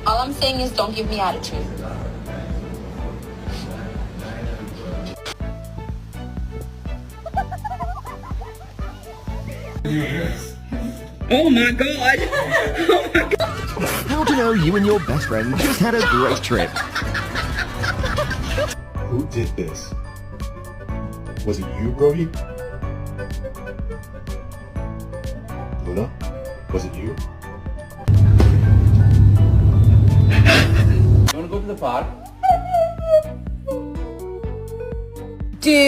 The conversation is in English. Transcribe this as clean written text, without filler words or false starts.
All I'm saying is don't give me attitude. Oh my god! Oh my god! How to know you and your best friend just had a great trip? Who did this? Was it you, Brody? Luna? Was it you? You wanna go to the park? Dude.